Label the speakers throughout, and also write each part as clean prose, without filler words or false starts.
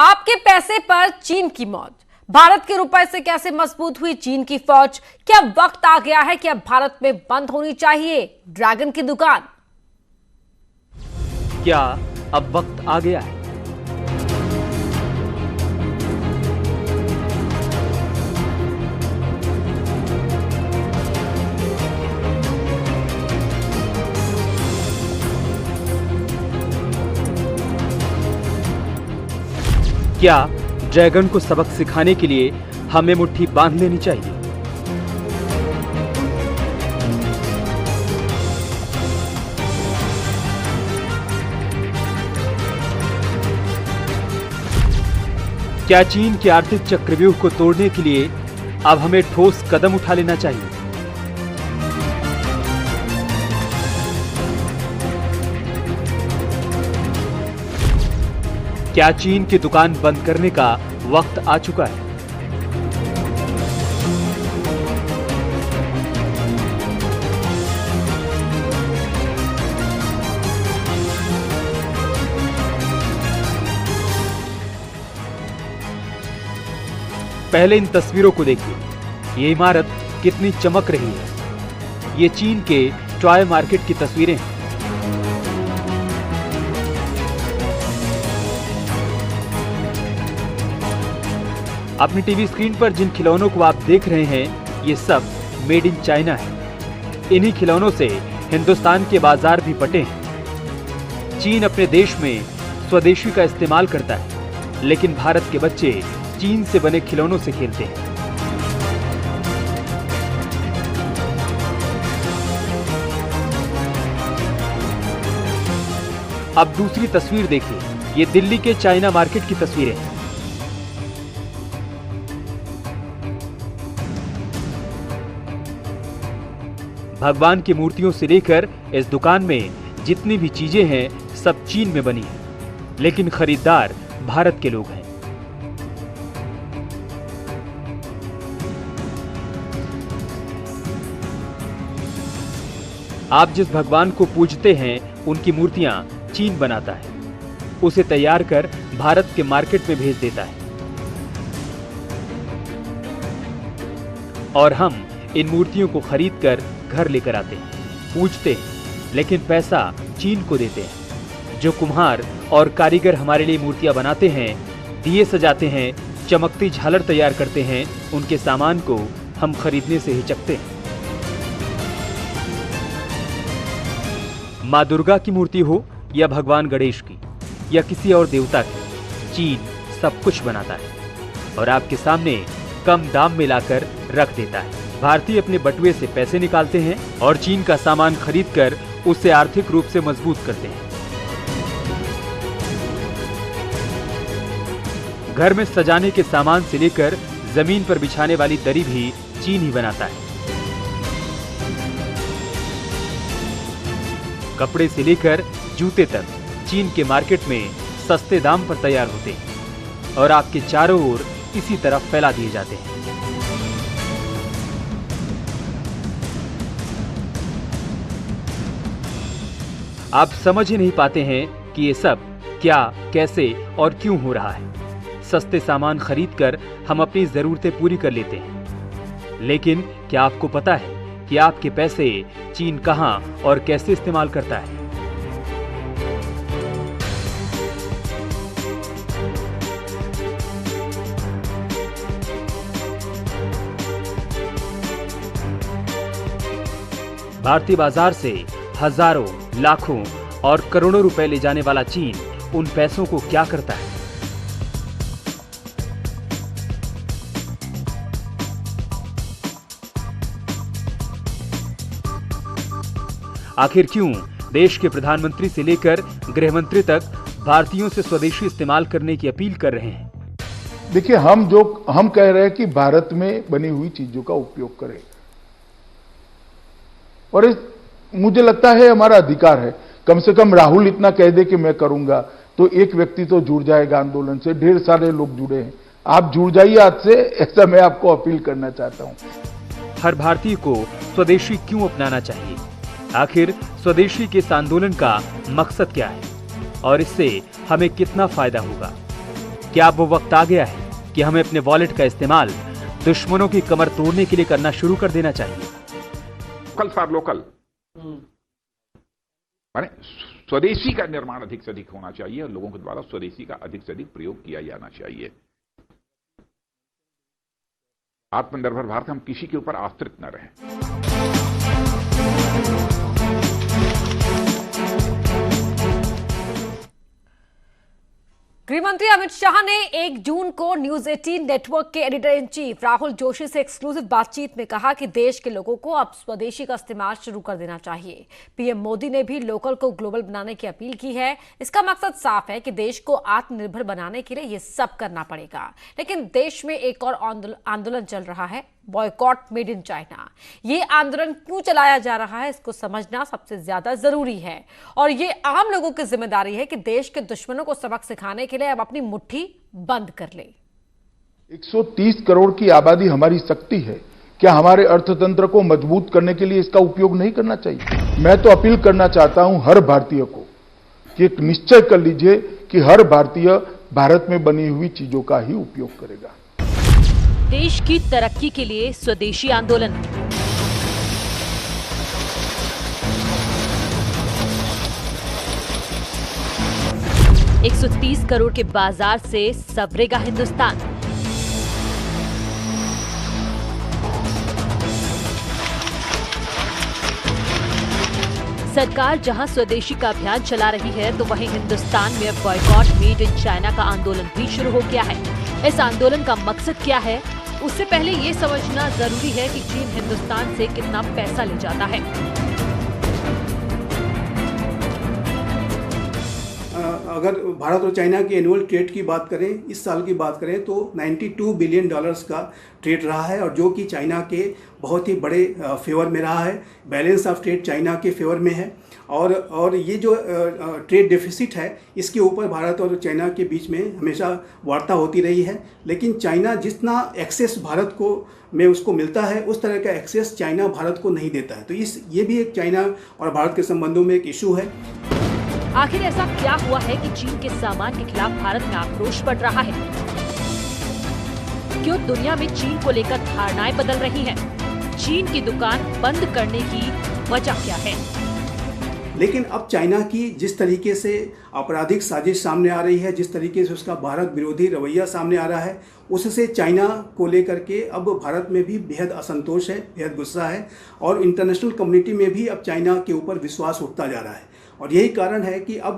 Speaker 1: आपके पैसे पर चीन की मौत। भारत के रुपए से कैसे मजबूत हुई चीन की फौज? क्या वक्त आ गया है कि अब भारत में बंद होनी चाहिए ड्रैगन की दुकान?
Speaker 2: क्या अब वक्त आ गया है? क्या ड्रैगन को सबक सिखाने के लिए हमें मुट्ठी बांध लेनी चाहिए? क्या चीन के आर्थिक चक्रव्यूह को तोड़ने के लिए अब हमें ठोस कदम उठा लेना चाहिए? क्या चीन की दुकान बंद करने का वक्त आ चुका है? पहले इन तस्वीरों को देखिए। ये इमारत कितनी चमक रही है। ये चीन के टॉय मार्केट की तस्वीरें हैं। अपनी टीवी स्क्रीन पर जिन खिलौनों को आप देख रहे हैं, ये सब मेड इन चाइना है। इन्हीं खिलौनों से हिंदुस्तान के बाजार भी पटे हैं। चीन अपने देश में स्वदेशी का इस्तेमाल करता है, लेकिन भारत के बच्चे चीन से बने खिलौनों से खेलते हैं। अब दूसरी तस्वीर देखिए। ये दिल्ली के चाइना मार्केट की तस्वीरें हैं। भगवान की मूर्तियों से लेकर इस दुकान में जितनी भी चीजें हैं, सब चीन में बनी हैं, लेकिन खरीदार भारत के लोग हैं। आप जिस भगवान को पूजते हैं, उनकी मूर्तियां चीन बनाता है, उसे तैयार कर भारत के मार्केट में भेज देता है, और हम इन मूर्तियों को खरीदकर घर लेकर आते हैं, पूजते हैं, लेकिन पैसा चीन को देते हैं। जो कुम्हार और कारीगर हमारे लिए मूर्तियां बनाते हैं, दिए सजाते हैं, चमकती झालर तैयार करते हैं, उनके सामान को हम खरीदने से हिचकते हैं। मां दुर्गा की मूर्ति हो या भगवान गणेश की या किसी और देवता की, चीन सब कुछ बनाता है और आपके सामने कम दाम में लाकर रख देता है। भारतीय अपने बटुए से पैसे निकालते हैं और चीन का सामान खरीदकर उसे आर्थिक रूप से मजबूत करते हैं। घर में सजाने के सामान से लेकर जमीन पर बिछाने वाली दरी भी चीन ही बनाता है। कपड़े से लेकर जूते तक चीन के मार्केट में सस्ते दाम पर तैयार होते हैं और आपके चारों ओर इसी तरफ फैला दिए जाते हैं। आप समझ ही नहीं पाते हैं कि ये सब क्या, कैसे और क्यों हो रहा है। सस्ते सामान खरीदकर हम अपनी जरूरतें पूरी कर लेते हैं, लेकिन क्या आपको पता है कि आपके पैसे चीन कहां और कैसे इस्तेमाल करता है? भारतीय बाजार से हजारों, लाखों और करोड़ों रुपए ले जाने वाला चीन उन पैसों को क्या करता है? आखिर क्यों देश के प्रधानमंत्री से लेकर गृह मंत्री तक भारतीयों से स्वदेशी इस्तेमाल करने की अपील कर रहे हैं?
Speaker 3: देखिए, हम कह रहे हैं कि भारत में बनी हुई चीजों का उपयोग करें, और मुझे लगता है हमारा अधिकार है। कम से कम राहुल इतना कह दे कि मैं करूंगा, तो एक व्यक्ति तो जुड़ जाएगा आंदोलन से। ढेर सारे लोग जुड़े हैं, आप जुड़ जाइए आज से, ऐसा मैं आपको अपील करना चाहता हूं।
Speaker 2: हर भारतीय को स्वदेशी क्यों अपनाना चाहिए? आखिर स्वदेशी के इस आंदोलन का मकसद क्या है और इससे हमें कितना फायदा होगा? क्या अब वो वक्त आ गया है कि हमें अपने वॉलेट का इस्तेमाल दुश्मनों की कमर तोड़ने के लिए करना शुरू कर देना चाहिए?
Speaker 4: लोकल फॉर लोकल, माने स्वदेशी का निर्माण अधिक से अधिक होना चाहिए और लोगों के द्वारा स्वदेशी का अधिक से अधिक प्रयोग किया जाना चाहिए। आत्मनिर्भर भारत, हम किसी के ऊपर आश्रित न रहें।
Speaker 1: गृहमंत्री अमित शाह ने 1 जून को न्यूज 18 नेटवर्क के editor in chief Rahul Joshi से एक्सक्लूसिव बातचीत में कहा कि देश के लोगों को अब स्वदेशी का इस्तेमाल शुरू कर देना चाहिए। पीएम मोदी ने भी लोकल को ग्लोबल बनाने की अपील की है। इसका मकसद साफ है कि देश को आत्मनिर्भर बनाने के लिए ये सब करना पड़ेगा। लेकिन देश में एक और आंदोलन चल रहा है, बॉयकॉट मेड इन चाइना। ये आंदोलन क्यों चलाया जा रहा है, इसको समझना सबसे ज्यादा जरूरी है और ये आम लोगों की जिम्मेदारी है कि देश के दुश्मनों को सबक सिखाने के लिए अब अपनी मुट्ठी बंद कर ले।
Speaker 3: 130 करोड़ की आबादी हमारी शक्ति है। क्या हमारे अर्थतंत्र को मजबूत करने के लिए इसका उपयोग नहीं करना चाहिए? मैं तो अपील करना चाहता हूं हर भारतीय को कि एक निश्चय कर लीजिए कि हर भारतीय भारत में बनी हुई चीजों का ही उपयोग करेगा।
Speaker 5: देश की तरक्की के लिए स्वदेशी आंदोलन। $130 करोड़ के बाजार से संवरेगा हिंदुस्तान। सरकार जहां स्वदेशी का अभियान चला रही है तो वहीं हिंदुस्तान में अब बॉयकॉट मेड इन चाइना का आंदोलन भी शुरू हो गया है। इस आंदोलन का मकसद क्या है, उससे पहले ये समझना जरूरी है कि चीन हिंदुस्तान से कितना पैसा ले जाता है।
Speaker 6: अगर भारत और चाइना की एनुअल ट्रेड की बात करें, इस साल की बात करें तो $92 बिलियन का ट्रेड रहा है और जो कि चाइना के बहुत ही बड़े फेवर में रहा है। बैलेंस ऑफ ट्रेड चाइना के फेवर में है और ये जो ट्रेड डेफिसिट है, इसके ऊपर भारत और चाइना के बीच में हमेशा वार्ता होती रही है। लेकिन चाइना जितना एक्सेस भारत को में उसको मिलता है, उस तरह का एक्सेस चाइना भारत को नहीं देता है। तो ये भी एक चाइना और भारत के संबंधों में एक इशू है।
Speaker 5: आखिर ऐसा क्या हुआ है कि चीन के सामान के खिलाफ भारत में आक्रोश बढ़ रहा है? क्यों दुनिया में चीन को लेकर धारणाएं बदल रही हैं? चीन की दुकान बंद करने की वजह क्या है?
Speaker 6: लेकिन अब चाइना की जिस तरीके से आपराधिक साजिश सामने आ रही है, जिस तरीके से उसका भारत विरोधी रवैया सामने आ रहा है, उससे चाइना को लेकर के अब भारत में भी बेहद असंतोष है, बेहद गुस्सा है और इंटरनेशनल कम्युनिटी में भी अब चाइना के ऊपर विश्वास उठता जा रहा है। और यही कारण है कि अब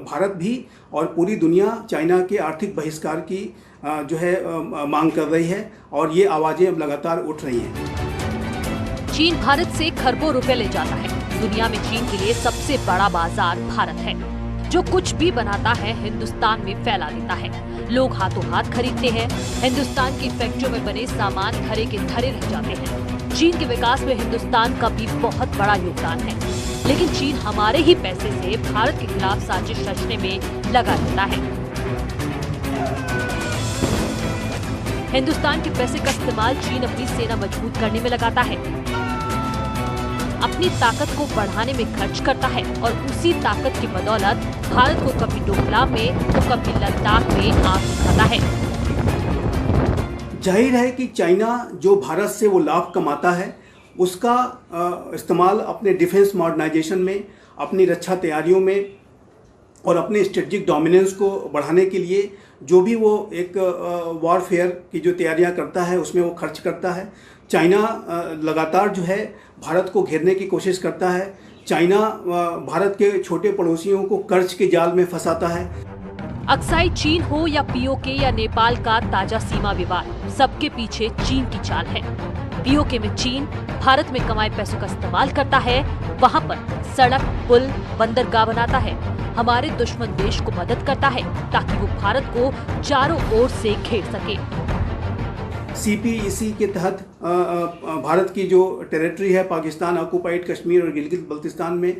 Speaker 6: भारत भी और पूरी दुनिया चाइना के आर्थिक बहिष्कार की जो है मांग कर रही है और ये आवाज़ें अब लगातार उठ रही हैं।
Speaker 5: चीन भारत से खरबों रुपए ले जाता है। दुनिया में चीन के लिए सबसे बड़ा बाजार भारत है। जो कुछ भी बनाता है हिंदुस्तान में फैला देता है। लोग हाथों हाथ खरीदते हैं। हिंदुस्तान की फैक्ट्रियों में बने सामान धरे के धरे रह जाते हैं। चीन के विकास में हिंदुस्तान का भी बहुत बड़ा योगदान है, लेकिन चीन हमारे ही पैसे से भारत के खिलाफ साजिश रचने में लगा रहता है। हिंदुस्तान के पैसे का इस्तेमाल चीन अपनी सेना मजबूत करने में लगाता है, अपनी ताकत को बढ़ाने में खर्च करता है और उसी ताकत की बदौलत भारत को कभी डोकलाम में तो कभी लद्दाख में आग दिखाता है।
Speaker 6: जाहिर है कि चाइना जो भारत से वो लाभ कमाता है, उसका इस्तेमाल अपने डिफेंस मॉडर्नाइजेशन में, अपनी रक्षा तैयारियों में और अपने स्ट्रेटजिक डोमिनेंस को बढ़ाने के लिए जो भी वो एक वॉरफेयर की जो तैयारियां करता है उसमें वो खर्च करता है। चाइना लगातार जो है भारत को घेरने की कोशिश करता है। चाइना भारत के छोटे पड़ोसियों को कर्ज के जाल में फंसाता है।
Speaker 5: अक्साई चीन हो या पीओके या नेपाल का ताजा सीमा विवाद, सबके पीछे चीन की चाल है। पीओके में चीन भारत में कमाए पैसों का इस्तेमाल करता है, वहाँ पर सड़क, पुल, बंदरगाह बनाता है, हमारे दुश्मन देश को मदद करता है ताकि वो भारत को चारों ओर से घेर सके।
Speaker 6: CPEC के तहत भारत की जो टेरिटरी है, पाकिस्तान ऑक्युपाइड कश्मीर और गिलगित बल्तिस्तान में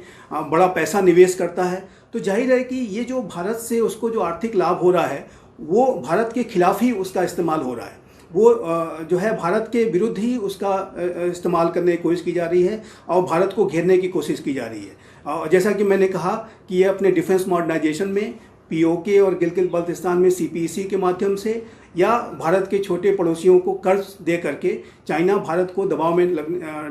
Speaker 6: बड़ा पैसा निवेश करता है। तो जाहिर है कि ये जो भारत से उसको जो आर्थिक लाभ हो रहा है वो भारत के खिलाफ ही उसका इस्तेमाल हो रहा है। वो जो है भारत के विरुद्ध ही उसका इस्तेमाल करने की कोशिश की जा रही है और भारत को घेरने की कोशिश की जा रही है। जैसा कि मैंने कहा कि ये अपने डिफेंस मॉडर्नाइजेशन में, पीओके और गिलगित बल्तिस्तान में सीपीईसी के माध्यम से या भारत के छोटे पड़ोसियों को कर्ज दे करके चाइना भारत को दबाव में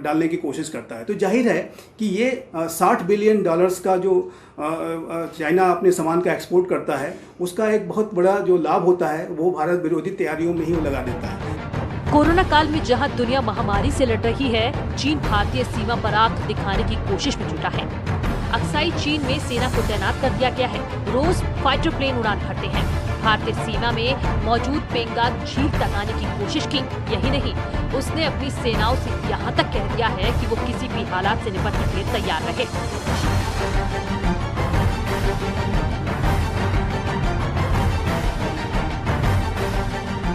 Speaker 6: डालने की कोशिश करता है। तो जाहिर है कि ये $60 बिलियन का जो चाइना अपने सामान का एक्सपोर्ट करता है, उसका एक बहुत बड़ा जो लाभ होता है वो भारत विरोधी तैयारियों में ही वो लगा देता है।
Speaker 5: कोरोना काल में जहां दुनिया महामारी से लड़ रही है, चीन भारतीय सीमा पर आंख दिखाने की कोशिश में जुटा है। अक्साई चीन में सेना को तैनात कर दिया गया है। रोज फाइटर प्लेन उड़ान भरते हैं। भारतीय सीमा में मौजूद पेंगांग झील तक आने की कोशिश की। यही नहीं, उसने अपनी सेनाओं से यहाँ तक कह दिया है कि वो किसी भी हालात से निपटने के लिए तैयार रहे।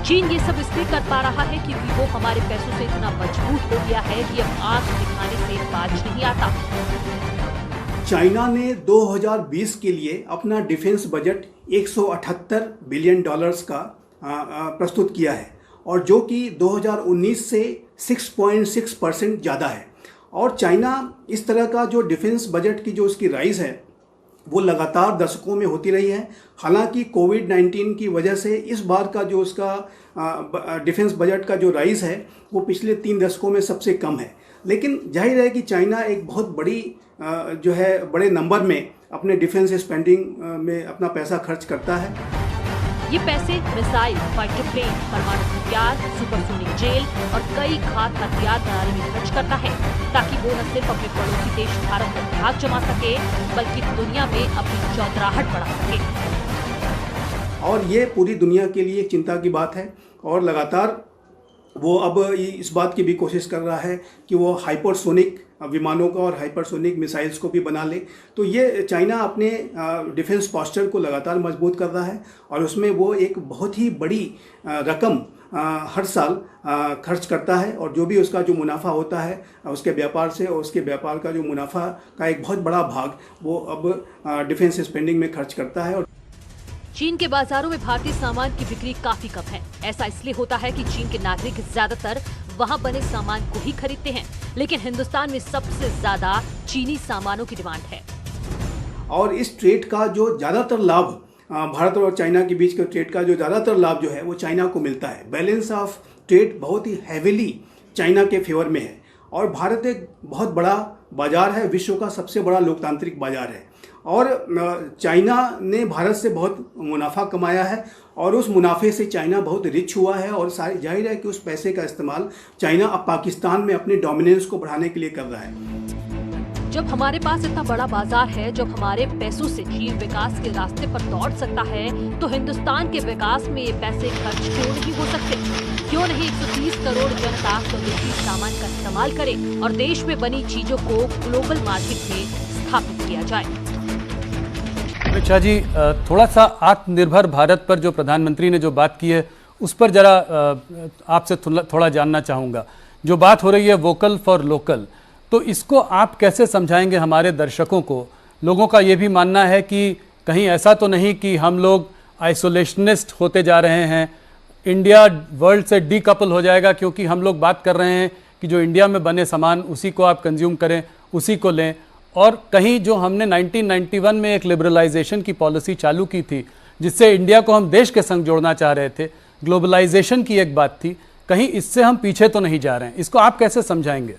Speaker 5: चीन ये सब इसलिए कर पा रहा है क्योंकि वो हमारे पैसों से इतना मजबूत हो गया है कि अब आंख दिखाने से बाज नहीं आता।
Speaker 6: चाइना ने 2020 के लिए अपना डिफेंस बजट $178 बिलियन का प्रस्तुत किया है, और जो कि 2019 से 6.6% ज़्यादा है। और चाइना इस तरह का जो डिफेंस बजट की जो उसकी राइज है वो लगातार दशकों में होती रही है। हालांकि कोविड-19 की वजह से इस बार का जो उसका डिफेंस बजट का जो राइज है वो पिछले 3 दशकों में सबसे कम है। लेकिन जाहिर है कि चाइना एक बहुत बड़ी जो है बड़े नंबर में अपने डिफेंस स्पेंडिंग में अपना पैसा खर्च करता है।
Speaker 5: ये पैसे मिसाइल, फाइटर प्लेन, परमाणु हथियार, सुपरसोनिक जेल और कई घात हथियार बनाने में खर्च करता है, ताकि वो न सिर्फ अपने पड़ोसी देश भारत पर धाक जमा सके, बल्कि दुनिया में अपनी चौधराहट बढ़ा सके।
Speaker 6: और ये पूरी दुनिया के लिए एक चिंता की बात है, और लगातार वो अब इस बात की भी कोशिश कर रहा है कि वो हाइपरसोनिक विमानों का और हाइपरसोनिक मिसाइल्स को भी बना ले। तो ये चाइना अपने डिफेंस पोस्चर को लगातार मजबूत कर रहा है, और उसमें वो एक बहुत ही बड़ी रकम हर साल खर्च करता है, और जो भी उसका जो मुनाफा होता है उसके व्यापार से, और उसके व्यापार का जो मुनाफा का एक बहुत बड़ा भाग वो अब डिफेंस स्पेंडिंग में खर्च करता है। और
Speaker 5: चीन के बाजारों में भारतीय सामान की बिक्री काफी कम है। ऐसा इसलिए होता है कि चीन के नागरिक ज्यादातर वहां बने सामान को ही खरीदते हैं, लेकिन हिंदुस्तान में सबसे ज्यादा चीनी सामानों की डिमांड है।
Speaker 6: और इस ट्रेड का जो ज्यादातर लाभ, भारत और चाइना के बीच के ट्रेड का जो ज्यादातर लाभ जो है वो चाइना को मिलता है। बैलेंस ऑफ ट्रेड बहुत ही हैविली चाइना के फेवर में है, और भारत एक बहुत बड़ा बाजार है, विश्व का सबसे बड़ा लोकतांत्रिक बाजार है, और चाइना ने भारत से बहुत मुनाफा कमाया है, और उस मुनाफे से चाइना बहुत रिच हुआ है, और जाहिर है कि उस पैसे का इस्तेमाल चाइना अब पाकिस्तान में अपने डोमिनेंस को बढ़ाने के लिए कर रहा है।
Speaker 5: जब हमारे पास इतना बड़ा बाजार है, जब हमारे पैसों से चीन विकास के रास्ते पर दौड़ सकता है, तो हिंदुस्तान के विकास में ये पैसे खर्च क्यों नहीं हो सकते? क्यों नहीं 130 करोड़ जनता स्वदेशी सामान का इस्तेमाल करे और देश में बनी चीजों को ग्लोबल मार्केट में स्थापित किया जाए?
Speaker 7: अमित शाह जी, थोड़ा सा आत्मनिर्भर भारत पर जो प्रधानमंत्री ने जो बात की है उस पर जरा आपसे थोड़ा जानना चाहूँगा। जो बात हो रही है वोकल फॉर लोकल, तो इसको आप कैसे समझाएंगे हमारे दर्शकों को? लोगों का ये भी मानना है कि कहीं ऐसा तो नहीं कि हम लोग आइसोलेशनिस्ट होते जा रहे हैं, इंडिया वर्ल्ड से डीकपल हो जाएगा, क्योंकि हम लोग बात कर रहे हैं कि जो इंडिया में बने सामान उसी को आप कंज्यूम करें, उसी को लें। और कहीं जो हमने 1991 में एक लिबरलाइजेशन की पॉलिसी चालू की थी, जिससे इंडिया को हम देश के संग जोड़ना चाह रहे थे, ग्लोबलाइजेशन की एक बात थी, कहीं इससे हम पीछे तो नहीं जा रहे हैं? इसको आप कैसे समझाएंगे?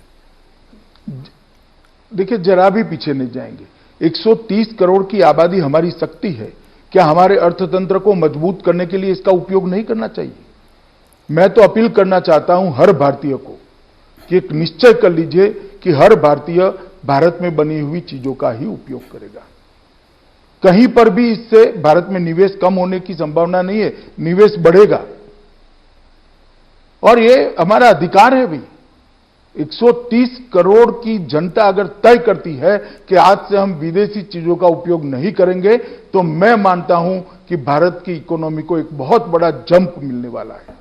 Speaker 3: देखिए, जरा भी पीछे नहीं जाएंगे। 130 करोड़ की आबादी हमारी शक्ति है। क्या हमारे अर्थतंत्र को मजबूत करने के लिए इसका उपयोग नहीं करना चाहिए? मैं तो अपील करना चाहता हूं हर भारतीय को कि एक निश्चय कर लीजिए कि हर भारतीय भारत में बनी हुई चीजों का ही उपयोग करेगा। कहीं पर भी इससे भारत में निवेश कम होने की संभावना नहीं है, निवेश बढ़ेगा, और ये हमारा अधिकार है भी। 130 करोड़ की जनता अगर तय करती है कि आज से हम विदेशी चीजों का उपयोग नहीं करेंगे, तो मैं मानता हूं कि भारत की इकोनॉमी को एक बहुत बड़ा जंप मिलने वाला है,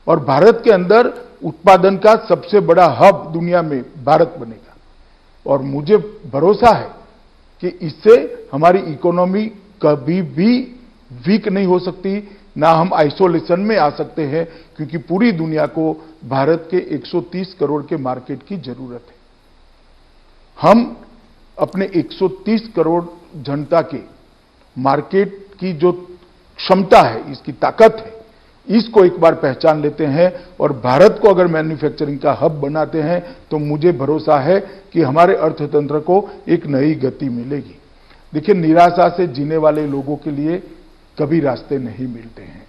Speaker 3: और भारत के अंदर उत्पादन का सबसे बड़ा हब दुनिया में भारत बनेगा। और मुझे भरोसा है कि इससे हमारी इकोनॉमी कभी भी वीक नहीं हो सकती, ना हम आइसोलेशन में आ सकते हैं, क्योंकि पूरी दुनिया को भारत के 130 करोड़ के मार्केट की जरूरत है। हम अपने 130 करोड़ जनता के मार्केट इसकी जो क्षमता है, इसकी ताकत है, इसको एक बार पहचान लेते हैं और भारत को अगर मैन्युफैक्चरिंग का हब बनाते हैं तो मुझे भरोसा है कि हमारे अर्थतंत्र को एक नई गति मिलेगी। देखिए, निराशा से जीने वाले लोगों के लिए कभी रास्ते नहीं मिलते हैं।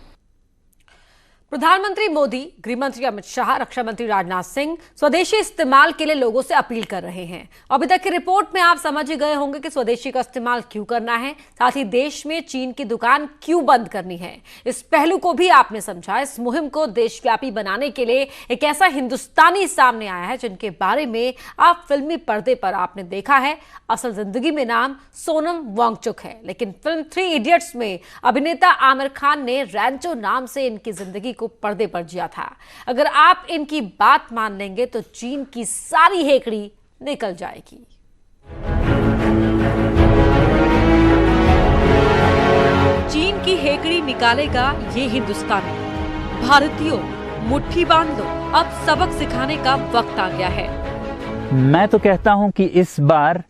Speaker 1: प्रधानमंत्री मोदी, गृहमंत्री अमित शाह, रक्षा मंत्री राजनाथ सिंह स्वदेशी इस्तेमाल के लिए लोगों से अपील कर रहे हैं। अभी तक की रिपोर्ट में आप समझ ही गए होंगे कि स्वदेशी का इस्तेमाल क्यों करना है, साथ ही देश में चीन की दुकान क्यों बंद करनी है। इस पहलू को भी आपने समझा। इस मुहिम को देशव्यापी बनाने के लिए एक ऐसा हिंदुस्तानी सामने आया है जिनके बारे में आप फिल्मी पर्दे पर आपने देखा है। असल जिंदगी में नाम सोनम वांगचुक है, लेकिन फिल्म 3 इडियट्स में अभिनेता आमिर खान ने रैंचो नाम से इनकी जिंदगी को पर्दे पर जिया था। अगर आप इनकी बात मान लेंगे तो चीन की सारी हेकड़ी निकल जाएगी।
Speaker 5: चीन की हेकड़ी निकालेगा ये हिंदुस्तानी। भारतीयों, मुट्ठी बांध लो, अब सबक सिखाने का वक्त आ गया है।
Speaker 8: मैं तो कहता हूं कि इस बार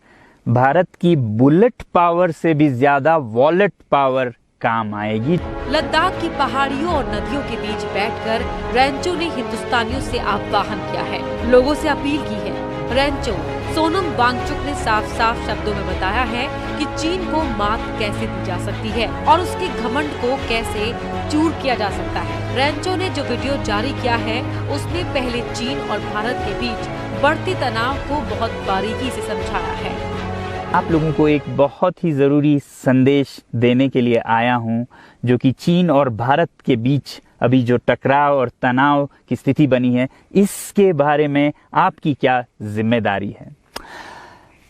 Speaker 8: भारत की बुलेट पावर से भी ज्यादा वॉलेट पावर काम आएगी।
Speaker 5: लद्दाख की पहाड़ियों और नदियों के बीच बैठकर रैंचो ने हिंदुस्तानियों से आह्वान किया है, लोगों से अपील की है। रैंचो सोनम वांगचुक ने साफ साफ शब्दों में बताया है कि चीन को मात कैसे दी जा सकती है और उसके घमंड को कैसे चूर किया जा सकता है। रैंचो ने जो वीडियो जारी किया है उसमें पहले चीन और भारत के बीच बढ़ती तनाव को बहुत बारीकी से समझाया है।
Speaker 8: आप लोगों को एक बहुत ही ज़रूरी संदेश देने के लिए आया हूं, जो कि चीन और भारत के बीच अभी जो टकराव और तनाव की स्थिति बनी है, इसके बारे में आपकी क्या जिम्मेदारी है।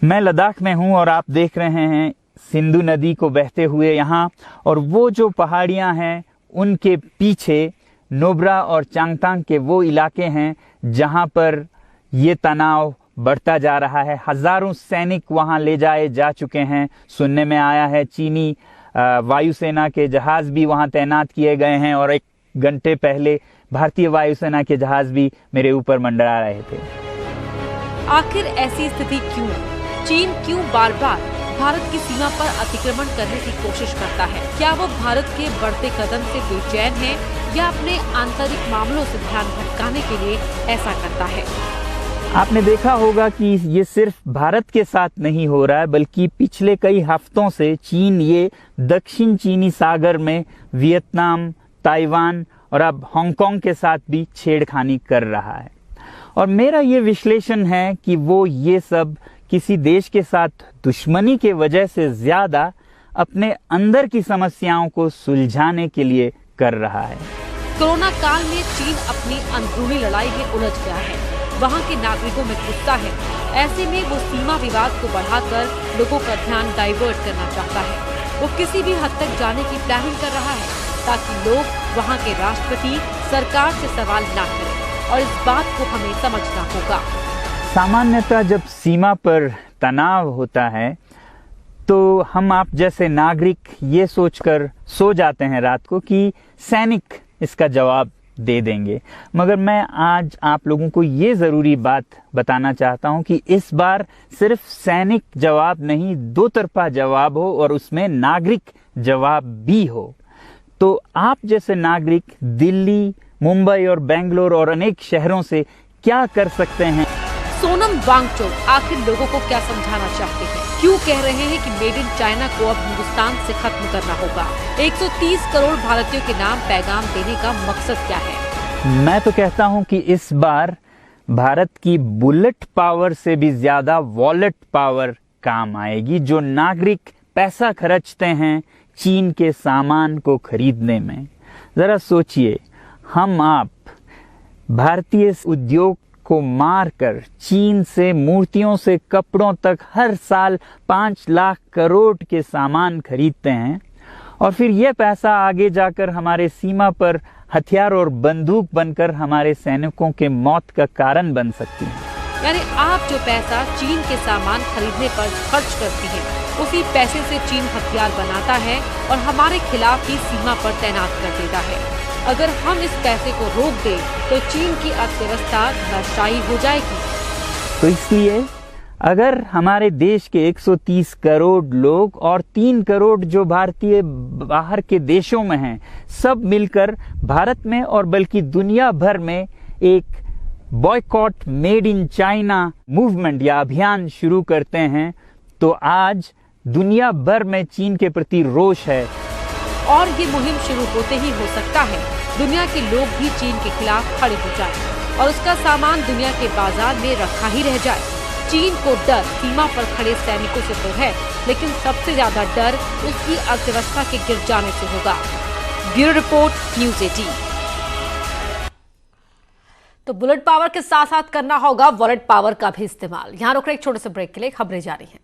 Speaker 8: मैं लद्दाख में हूं और आप देख रहे हैं सिंधु नदी को बहते हुए यहाँ, और वो जो पहाड़ियाँ हैं उनके पीछे नोब्रा और चांगतांग के वो इलाके हैं जहाँ पर ये तनाव बढ़ता जा रहा है। हजारों सैनिक वहां ले जाए जा चुके हैं। सुनने में आया है चीनी वायुसेना के जहाज भी वहां तैनात किए गए हैं, और 1 घंटे पहले भारतीय वायुसेना के जहाज भी मेरे ऊपर मंडरा रहे थे।
Speaker 5: आखिर ऐसी स्थिति क्यों? चीन क्यों बार बार भारत की सीमा पर अतिक्रमण करने की कोशिश करता है? क्या वो भारत के बढ़ते कदम से बेचैन है या अपने आंतरिक मामलों से ध्यान भटकाने के लिए ऐसा करता है?
Speaker 8: आपने देखा होगा कि ये सिर्फ भारत के साथ नहीं हो रहा है, बल्कि पिछले कई हफ्तों से चीन ये दक्षिण चीनी सागर में वियतनाम, ताइवान और अब हांगकांग के साथ भी छेड़खानी कर रहा है। और मेरा ये विश्लेषण है कि वो ये सब किसी देश के साथ दुश्मनी के वजह से ज्यादा अपने अंदर की समस्याओं को सुलझाने के लिए कर रहा है।
Speaker 5: कोरोना काल में चीन अपनी अंदरूनी लड़ाई में उलझ गया है। वहाँ के नागरिकों में गुस्सा है। ऐसे में वो सीमा विवाद को बढ़ाकर लोगों का ध्यान डाइवर्ट करना चाहता है। वो किसी भी हद तक जाने की प्लानिंग कर रहा है ताकि लोग वहाँ के राष्ट्रपति सरकार से सवाल ना करें, और इस बात को हमें समझना होगा।
Speaker 8: सामान्यतः जब सीमा पर तनाव होता है तो हम आप जैसे नागरिक ये सोचकर सो जाते हैं रात को कि सैनिक इसका जवाब दे देंगे, मगर मैं आज आप लोगों को ये ज़रूरी बात बताना चाहता हूं कि इस बार सिर्फ सैनिक जवाब नहीं, 2 तरफा जवाब हो और उसमें नागरिक जवाब भी हो। तो आप जैसे नागरिक दिल्ली, मुंबई और बेंगलोर और अनेक शहरों से क्या कर सकते हैं?
Speaker 5: सोनम वांगचुक आखिर लोगों को क्या समझाना चाहते हैं? क्यों कह रहे हैं कि मेड इन चाइना को अब हिंदुस्तान से खत्म करना होगा? 130 करोड़ भारतीयों के नाम पैगाम देने का मकसद क्या है?
Speaker 8: मैं तो कहता हूं कि इस बार भारत की बुलेट पावर से भी ज्यादा वॉलेट पावर काम आएगी। जो नागरिक पैसा खर्चते हैं चीन के सामान को खरीदने में, जरा सोचिए, हम आप भारतीय उद्योग को मारकर चीन से मूर्तियों से कपड़ों तक हर साल 5 लाख करोड़ के सामान खरीदते हैं, और फिर यह पैसा आगे जाकर हमारे सीमा पर हथियार और बंदूक बनकर हमारे सैनिकों के मौत का कारण बन सकती है।
Speaker 5: यानी आप जो पैसा चीन के सामान खरीदने पर खर्च करती हैं, उसी पैसे से चीन हथियार बनाता है और हमारे खिलाफ ही सीमा पर तैनात कर देता है। अगर हम इस पैसे को रोक दें तो चीन की अर्थव्यवस्था धराशायी हो जाएगी।
Speaker 8: तो इसलिए अगर हमारे देश के 130 करोड़ लोग और 3 करोड़ जो भारतीय बाहर के देशों में हैं, सब मिलकर भारत में और बल्कि दुनिया भर में एक boycott made in China movement या अभियान शुरू करते हैं, तो आज दुनिया भर में चीन के प्रति रोष है।
Speaker 5: और ये मुहिम शुरू होते ही हो सकता है दुनिया के लोग भी चीन के खिलाफ खड़े हो जाएं और उसका सामान दुनिया के बाजार में रखा ही रह जाए। चीन को डर सीमा पर खड़े सैनिकों से तो है, लेकिन सबसे ज्यादा डर उसकी अर्थव्यवस्था के गिर जाने से होगा। Bureau report, news 18।
Speaker 1: तो बुलेट पावर के साथ साथ करना होगा वॉलेट पावर का भी इस्तेमाल। यहाँ रुक रहे एक छोटे से ब्रेक के लिए, खबरें जारी हैं।